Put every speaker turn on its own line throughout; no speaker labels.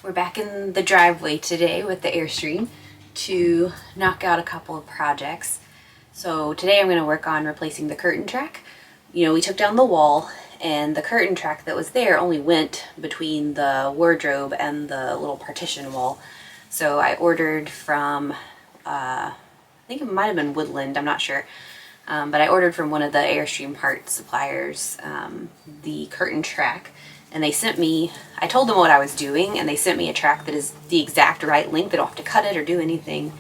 We're back in the driveway today with the Airstream to knock out a couple of projects. So today I'm going to work on replacing the curtain track. You know, we took down the wall and the curtain track that was there only went between the wardrobe and the little partition wall. So I ordered from, I think it might have been Woodland, I'm not sure. But I ordered from one of the Airstream parts suppliers the curtain track. And they sent me, I told them what I was doing, and they sent me a track that is the exact right length. They don't have to cut it or do anything.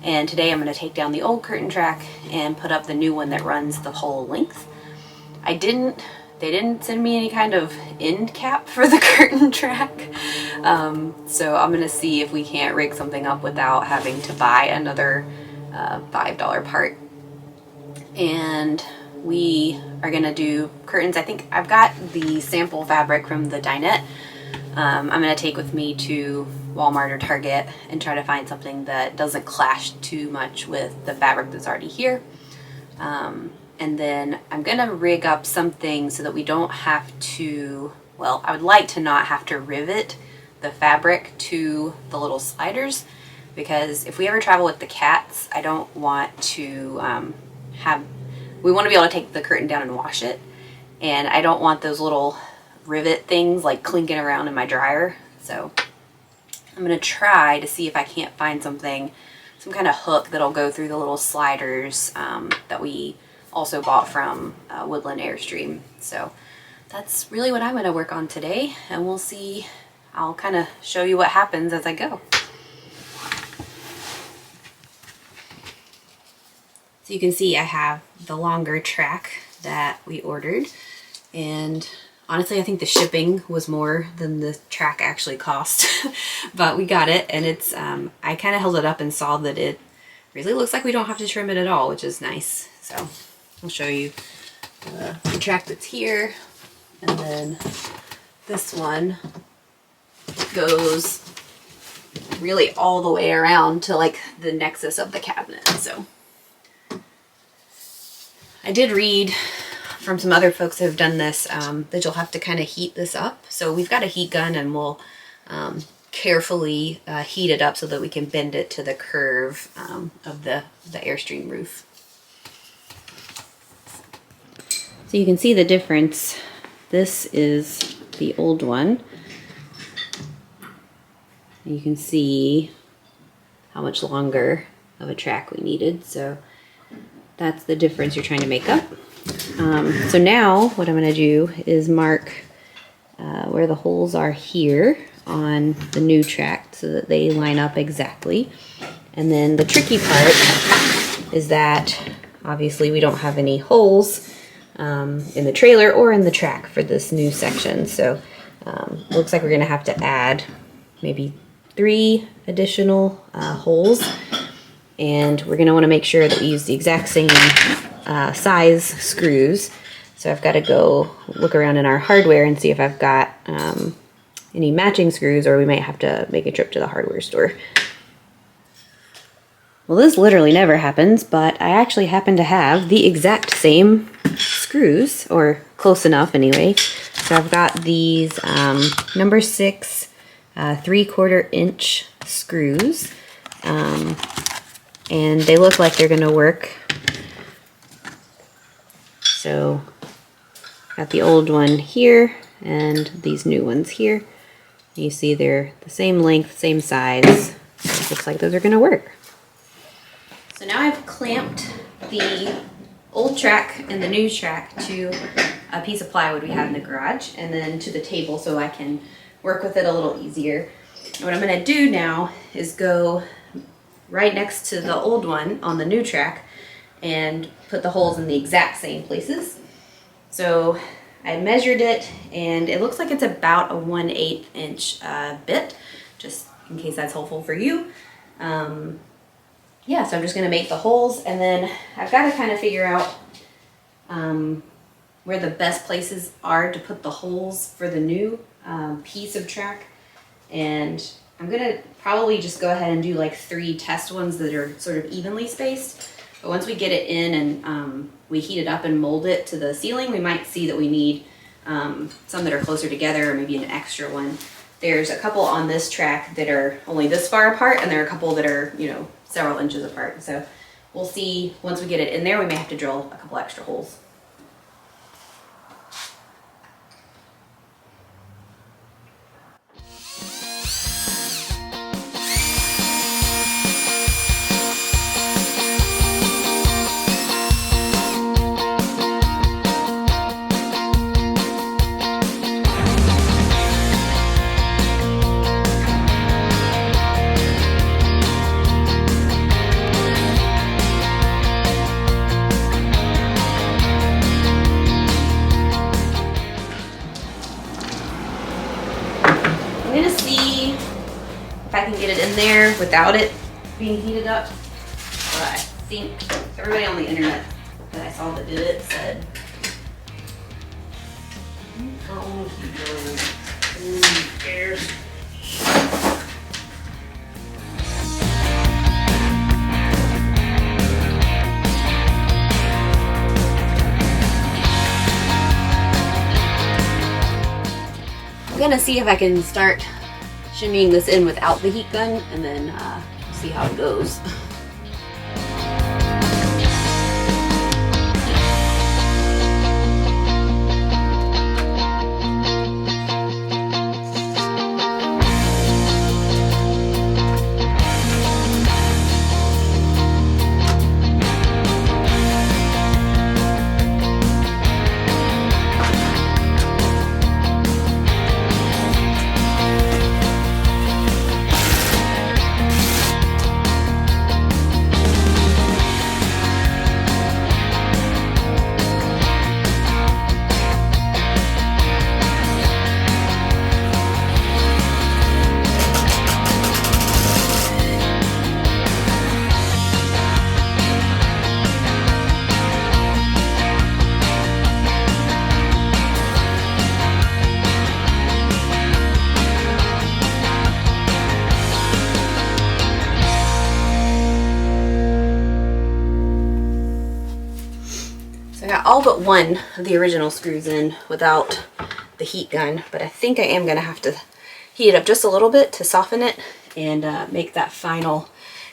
And today I'm going to take down the old curtain track and put up the new one that runs the whole length. They didn't send me any kind of end cap for the curtain track. So I'm going to see if we can't rig something up without having to buy another $5 part. And we are going to do curtains. I think I've got the sample fabric from the dinette. I'm going to take with me to Walmart or Target and try to find something that doesn't clash too much with the fabric that's already here. And then I'm going to rig up something so that we don't have to, well, I would like to not have to rivet the fabric to the little sliders, because if we ever travel with the cats, I don't want to we want to be able to take the curtain down and wash it, and I don't want those little rivet things like clinking around in my dryer. So I'm going to try to see if I can't find some kind of hook that'll go through the little sliders that we also bought from Woodland Airstream. So that's really what I'm going to work on today, and we'll see. I'll kind of show you what happens as I go. So you can see I have the longer track that we ordered, and honestly I think the shipping was more than the track actually cost. But we got it, and it's I kind of held it up and saw that it really looks like we don't have to trim it at all, which is nice. So I'll show you the track that's here, and then this one goes really all the way around to like the nexus of the cabinet. So I did read from some other folks who have done this that you'll have to kind of heat this up. So we've got a heat gun, and we'll carefully heat it up so that we can bend it to the curve of the Airstream roof. So you can see the difference. This is the old one. You can see how much longer of a track we needed. So that's the difference you're trying to make up. So now what I'm going to do is mark where the holes are here on the new track so that they line up exactly. And then the tricky part is that obviously we don't have any holes in the trailer or in the track for this new section. So looks like we're going to have to add maybe 3 additional holes. And we're going to want to make sure that we use the exact same size screws. So I've got to go look around in our hardware and see if I've got any matching screws, or we might have to make a trip to the hardware store. Well, this literally never happens, but I actually happen to have the exact same screws, or close enough anyway. So I've got these number 6 3/4 inch screws. And they look like they're going to work. So got the old one here and these new ones here. You see they're the same length, same size. It looks like those are going to work. So now I've clamped the old track and the new track to a piece of plywood we have in the garage, and then to the table so I can work with it a little easier. And what I'm going to do now is go right next to the old one on the new track and put the holes in the exact same places. So I measured it, and it looks like it's about a 1/8 inch bit, just in case that's helpful for you. Yeah, so I'm just going to make the holes, and then I've got to kind of figure out where the best places are to put the holes for the new piece of track. And I'm going to probably just go ahead and do like 3 test ones that are sort of evenly spaced. But once we get it in and we heat it up and mold it to the ceiling, we might see that we need some that are closer together, or maybe an extra one. There's a couple on this track that are only this far apart, and there are a couple that are, you know, several inches apart. So we'll see once we get it in there, we may have to drill a couple extra holes. I'm gonna see if I can get it in there without it being heated up. But I think everybody on the internet that I saw that did it said, I'm gonna see if I can start shimmying this in without the heat gun, and then see how it goes. I got all but one of the original screws in without the heat gun, but I think I am gonna have to heat it up just a little bit to soften it and make that final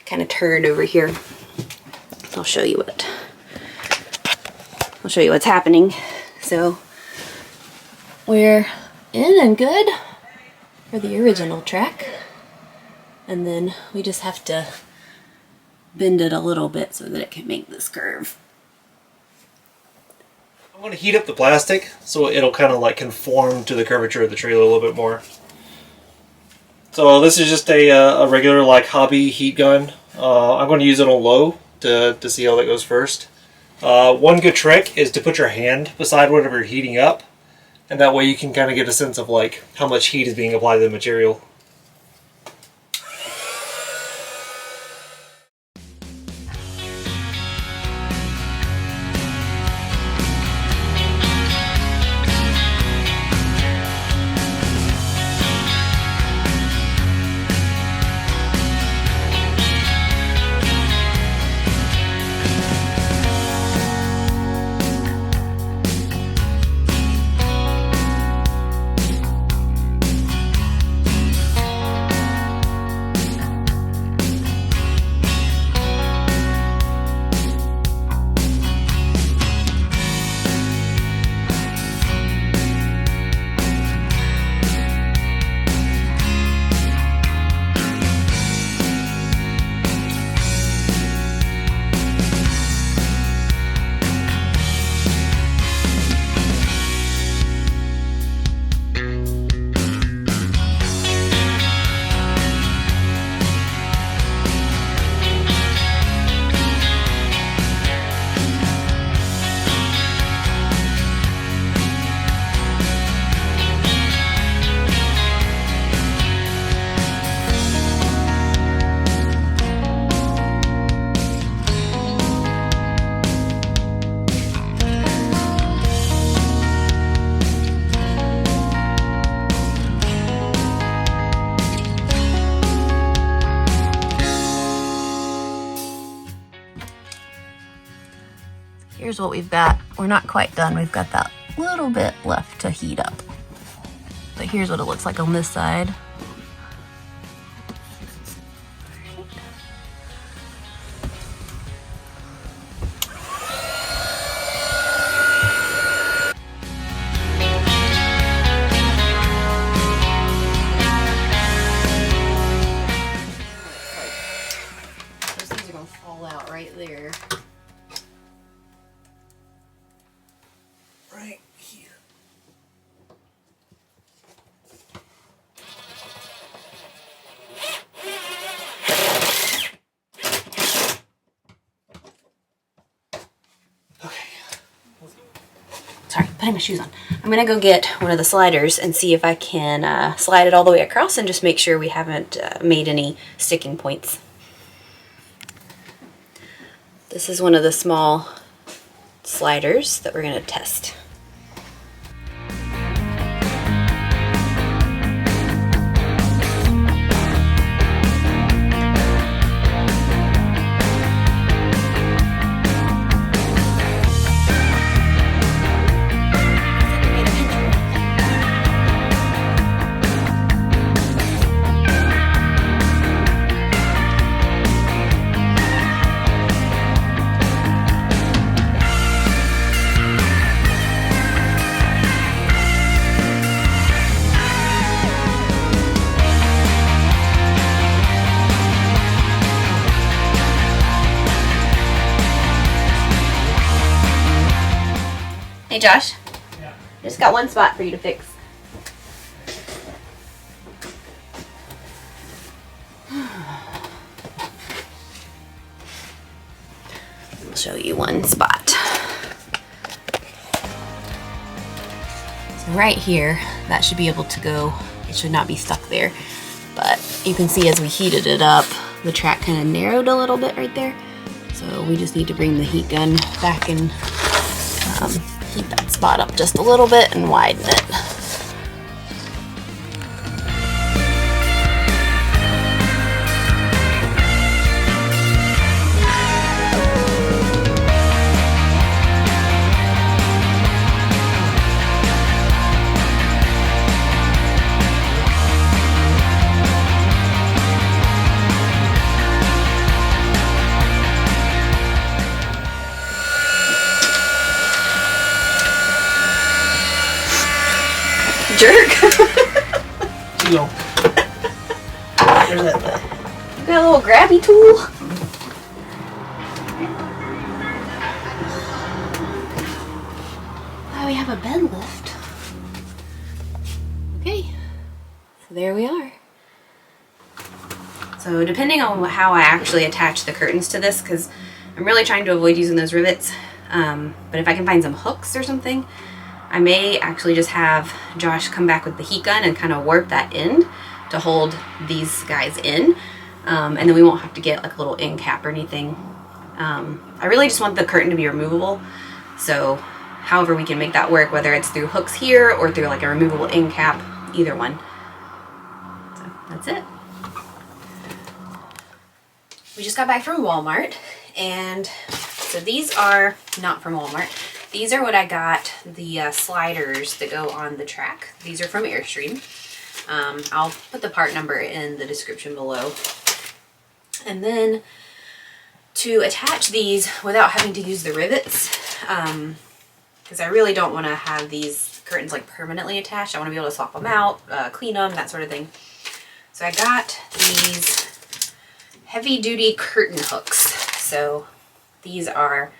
kind of turn over here. I'll show you what's happening. So we're in and good for the original track, and then we just have to bend it a little bit so that it can make this curve.
I'm going to heat up the plastic so it'll kind of like conform to the curvature of the trailer a little bit more. So this is just a regular like hobby heat gun. I'm going to use it on low to see how that goes first. One good trick is to put your hand beside whatever you're heating up, and that way you can kind of get a sense of like how much heat is being applied to the material.
Here's what we've got. We're not quite done. We've got that little bit left to heat up. But here's what it looks like on this side. Those things are gonna fall out right there.
Right here.
Sorry, putting my shoes on. I'm gonna go get one of the sliders and see if I can slide it all the way across and just make sure we haven't made any sticking points. This is one of the small sliders that we're gonna test. Hey Josh,
Yeah.
I just got one spot for you to fix. I'll show you one spot. So right here, that should be able to go, it should not be stuck there. But you can see as we heated it up, the track kind of narrowed a little bit right there. So we just need to bring the heat gun back and heat that spot up just a little bit and widen it. Jerk.
You go. There's that.
You got a little grabby tool. Wow, we have a bed lift. Okay, so there we are. So depending on how I actually attach the curtains to this, because I'm really trying to avoid using those rivets, but if I can find some hooks or something, I may actually just have Josh come back with the heat gun and kind of warp that end to hold these guys in. And then we won't have to get like a little end cap or anything. I really just want the curtain to be removable. So however we can make that work, whether it's through hooks here or through like a removable end cap, either one. So that's it. We just got back from Walmart, and so these are not from Walmart. These are what I got, the sliders that go on the track. These are from Airstream. I'll put the part number in the description below. And then to attach these without having to use the rivets, because I really don't want to have these curtains like permanently attached. I want to be able to swap them out, clean them, that sort of thing. So I got these heavy duty curtain hooks. So these are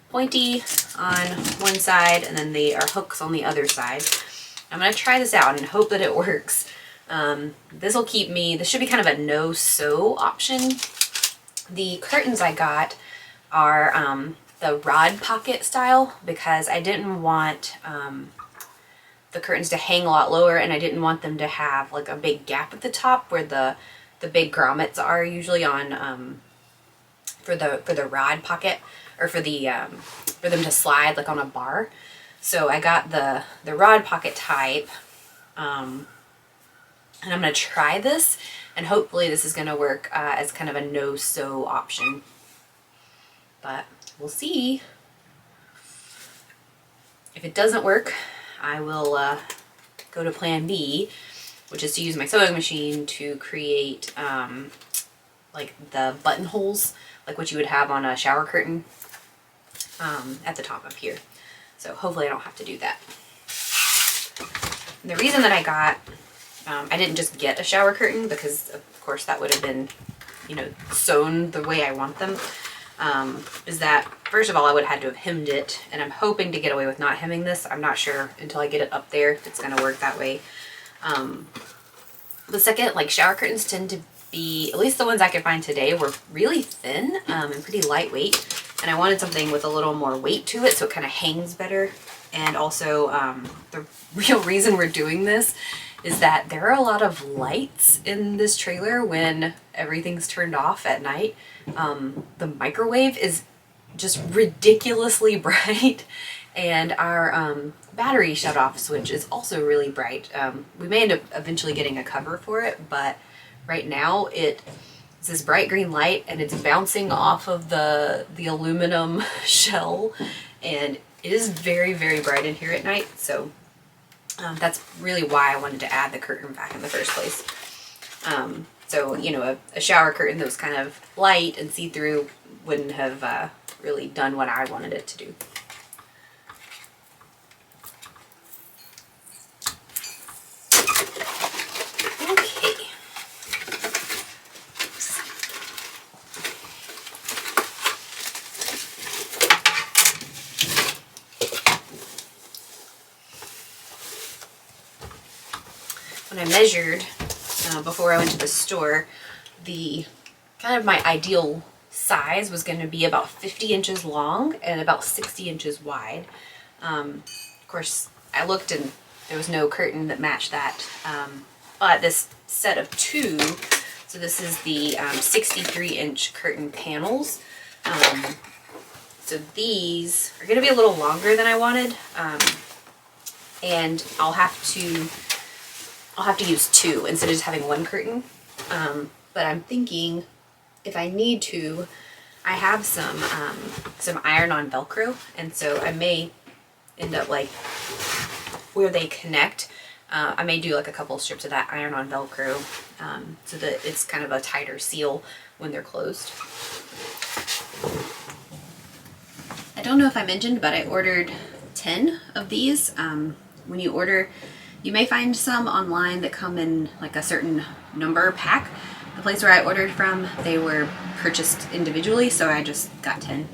pointy on one side and then they are hooks on the other side. I'm going to try this out and hope that it works. This will keep me, this should be kind of a no-sew option. The curtains I got are the rod pocket style because I didn't want the curtains to hang a lot lower, and I didn't want them to have like a big gap at the top where the big grommets are usually on for the rod pocket, or for them to slide like on a bar. So I got the rod pocket type, and I'm gonna try this, and hopefully this is gonna work as kind of a no-sew option. But we'll see. If it doesn't work, I will go to plan B, which is to use my sewing machine to create like the buttonholes, like what you would have on a shower curtain at the top up here. So hopefully I don't have to do that. The reason that I got, I didn't just get a shower curtain because of course that would have been, you know, sewn the way I want them, is that first of all I would have had to have hemmed it, and I'm hoping to get away with not hemming this. I'm not sure until I get it up there if it's going to work that way. The second, like shower curtains tend to be, at least the ones I could find today, were really thin and pretty lightweight, and I wanted something with a little more weight to it so it kind of hangs better. And also the real reason we're doing this is that there are a lot of lights in this trailer when everything's turned off at night. The microwave is just ridiculously bright, and our battery shut off switch is also really bright. We may end up eventually getting a cover for it, but right now it's this bright green light and it's bouncing off of the aluminum shell, and it is very, very bright in here at night. So that's really why I wanted to add the curtain back in the first place. So, you know, a shower curtain that was kind of light and see-through wouldn't have really done what I wanted it to do. Okay. When I measured before I went to the store, the kind of my ideal size was going to be about 50 inches long and about 60 inches wide. Of course, I looked and there was no curtain that matched that. But this set of two, so this is the 63-inch curtain panels. So these are going to be a little longer than I wanted, and I'll have to use two instead of just having one curtain. But I'm thinking if I need to, I have some iron-on Velcro, and so I may end up like where they connect. I may do like a couple strips of that iron-on Velcro so that it's kind of a tighter seal when they're closed. I don't know if I mentioned, but I ordered 10 of these. When you order, you may find some online that come in like a certain number pack. The place where I ordered from, they were purchased individually, so I just got 10.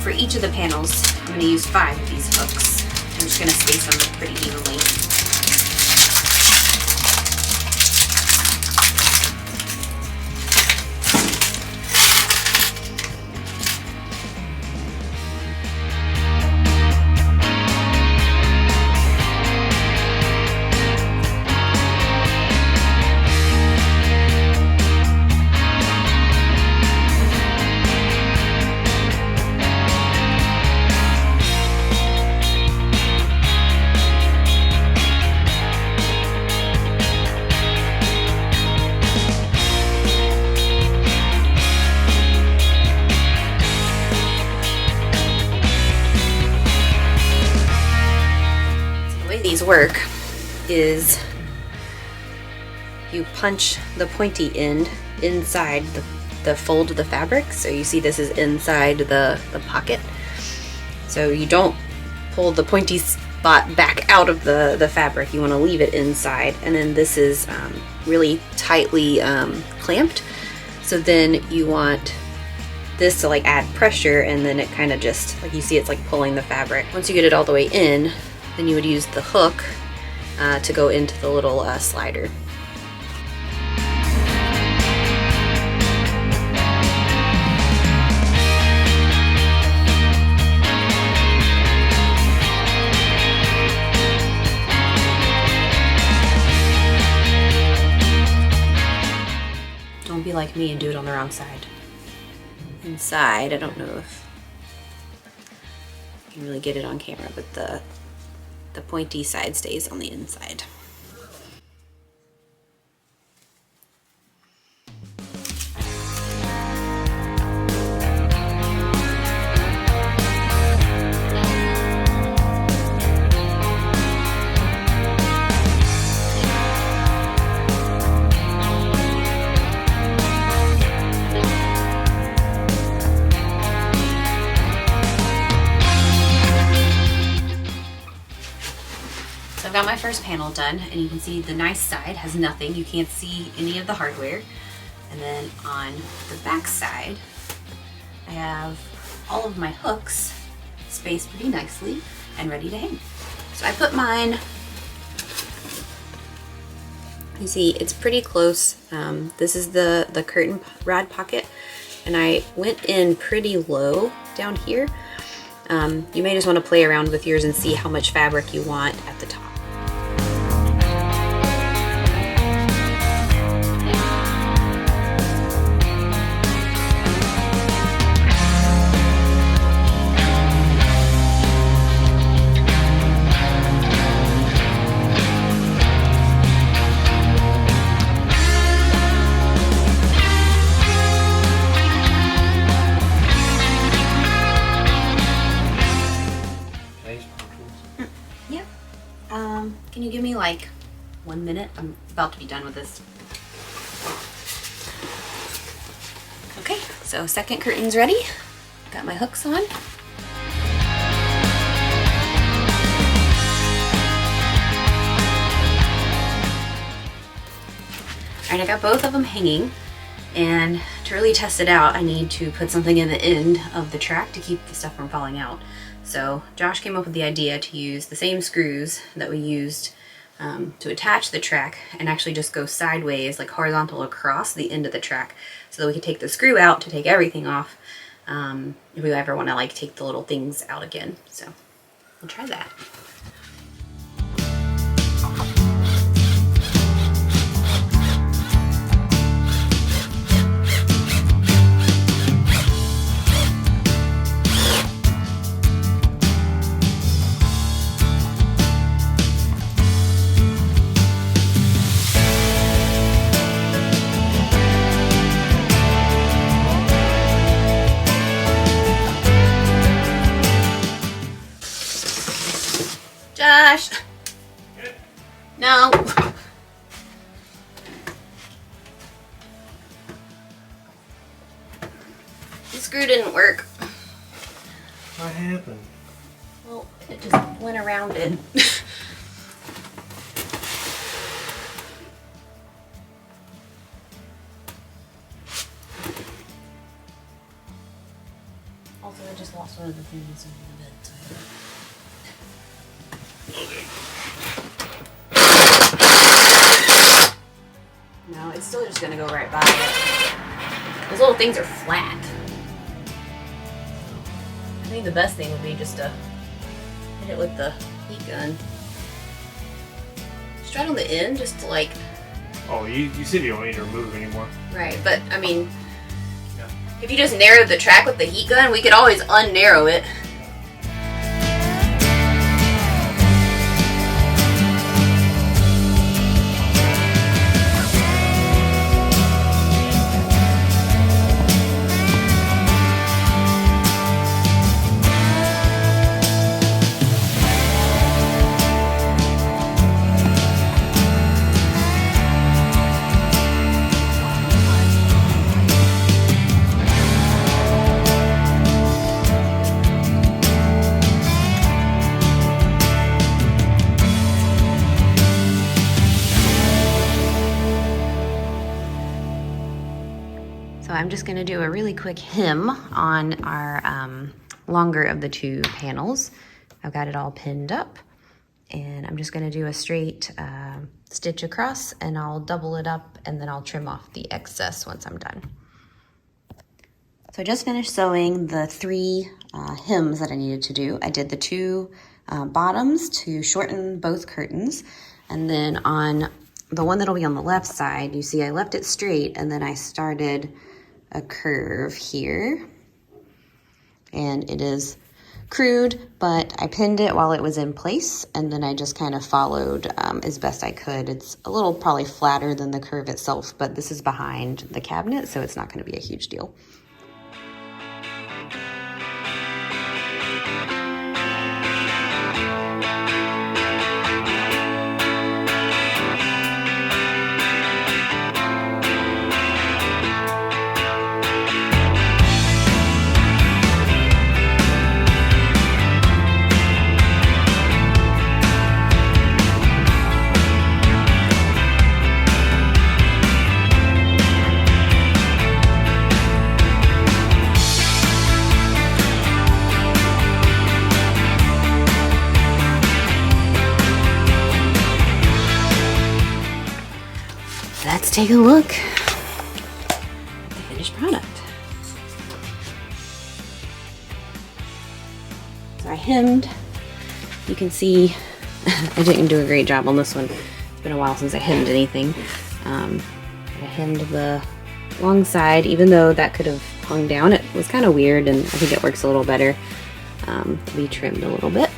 For each of the panels, I'm going to use 5 of these hooks. I'm just going to space them pretty evenly. Work is you punch the pointy end inside the fold of the fabric. So you see this is inside the pocket. So you don't pull the pointy spot back out of the fabric. You want to leave it inside. And then this is really tightly clamped. So then you want this to like add pressure, and then it kind of just, like you see, it's like pulling the fabric. Once you get it all the way in, then you would use the hook to go into the little slider. Don't be like me and do it on the wrong side. Inside, I don't know if You can really get it on camera, but the pointy side stays on the inside. I've got my first panel done, and you can see the nice side has nothing. You can't see any of the hardware. And then on the back side, I have all of my hooks spaced pretty nicely and ready to hang. So I put mine, you see it's pretty close. This is the curtain rod pocket, and I went in pretty low down here. You may just want to play around with yours and see how much fabric you want at the top. Can you give me like 1 minute? I'm about to be done with this. Okay, so second curtain's ready. Got my hooks on. All right, I got both of them hanging, and to really test it out, I need to put something in the end of the track to keep the stuff from falling out. So Josh came up with the idea to use the same screws that we used to attach the track and actually just go sideways, like horizontal across the end of the track, so that we could take the screw out to take everything off if we ever want to like take the little things out again. So we'll try that. Josh! No! The screw didn't work.
What happened?
Well, it just went around it. Also, I just lost one of the things under the bed. No, it's still just gonna go right by it. Those little things are flat. I think the best thing would be just to hit it with the heat gun. Just right on the end, just to like...
Oh, you said you don't need to remove it anymore.
Right, but I mean, if you just narrow the track with the heat gun, we could always un-narrow it. So I'm just gonna do a really quick hem on our longer of the two panels. I've got it all pinned up, and I'm just gonna do a straight stitch across, and I'll double it up, and then I'll trim off the excess once I'm done. So I just finished sewing the three hems that I needed to do. I did the two bottoms to shorten both curtains, and then on the one that'll be on the left side, you see I left it straight, and then I started a curve here, and it is crude, but I pinned it while it was in place, and then I just kind of followed as best I could. It's a little probably flatter than the curve itself, but this is behind the cabinet, so it's not going to be a huge deal. Let's take a look at the finished product. So I hemmed. You can see I didn't do a great job on this one. It's been a while since I hemmed anything. I hemmed the long side, even though that could have hung down. It was kind of weird, and I think it works a little better to be trimmed a little bit.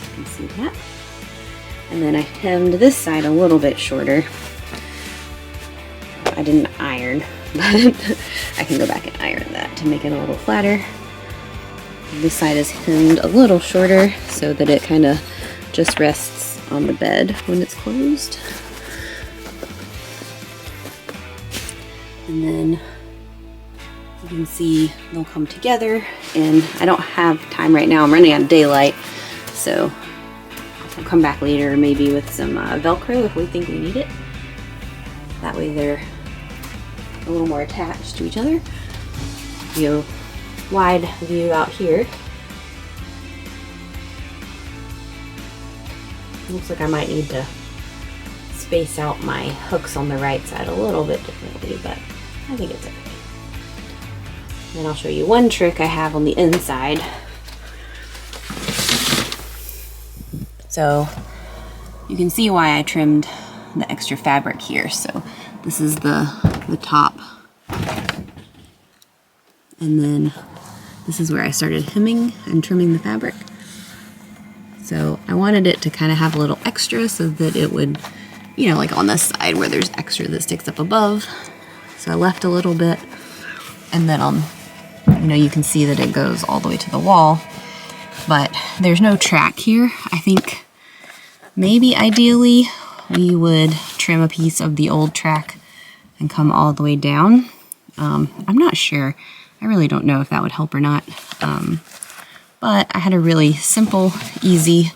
You can see that. And then I hemmed this side a little bit shorter. I didn't iron, but I can go back and iron that to make it a little flatter. This side is hemmed a little shorter so that it kind of just rests on the bed when it's closed. And then you can see they'll come together, and I don't have time right now. I'm running out of daylight, so I'll come back later maybe with some Velcro if we think we need it. That way they're a little more attached to each other. You wide view out here. Looks like I might need to space out my hooks on the right side a little bit differently, but I think it's okay. Then I'll show you one trick I have on the inside. So you can see why I trimmed the extra fabric here. So this is the top, and then this is where I started hemming and trimming the fabric. So I wanted it to kind of have a little extra so that it would, you know, like on this side where there's extra that sticks up above. So I left a little bit, and then you know, you can see that it goes all the way to the wall, but there's no track here. I think maybe ideally we would trim a piece of the old track and come all the way down. I'm not sure. I really don't know if that would help or not. But I had a really simple, easy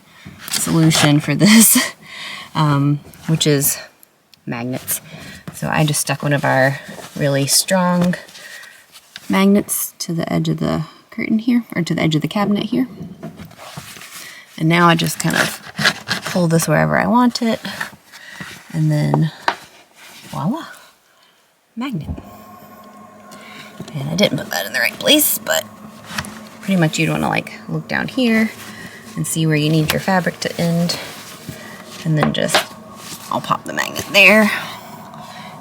solution for this, which is magnets. So I just stuck one of our really strong magnets to the edge of the curtain here, or to the edge of the cabinet here. And now I just kind of pull this wherever I want it, and then voila, magnet. And I didn't put that in the right place, but pretty much you'd want to like look down here and see where you need your fabric to end, and then just I'll pop the magnet there.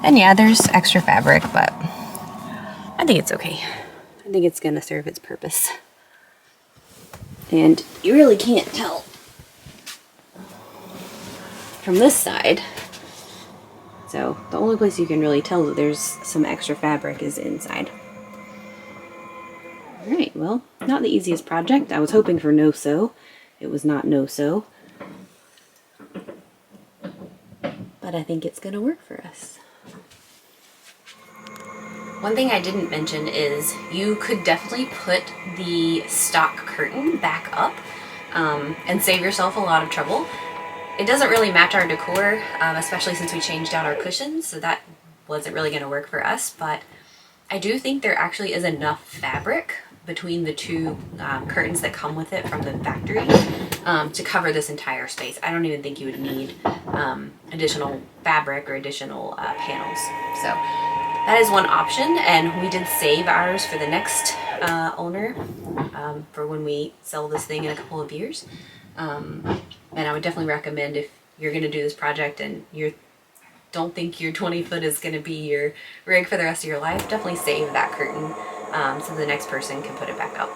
And yeah, there's extra fabric, but I think it's okay. I think it's gonna serve its purpose. And you really can't tell from this side. So the only place you can really tell that there's some extra fabric is inside. Alright, well, not the easiest project. I was hoping for no-sew. It was not no-sew. But I think it's gonna work for us. One thing I didn't mention is you could definitely put the stock curtain back up and save yourself a lot of trouble. It doesn't really match our decor, especially since we changed out our cushions, so that wasn't really going to work for us, but I do think there actually is enough fabric between the two curtains that come with it from the factory to cover this entire space. I don't even think you would need additional fabric or additional panels. So that is one option, and we did save ours for the next owner for when we sell this thing in a couple of years. And I would definitely recommend, if you're going to do this project and you don't think your 20 foot is going to be your rig for the rest of your life, definitely save that curtain so the next person can put it back up.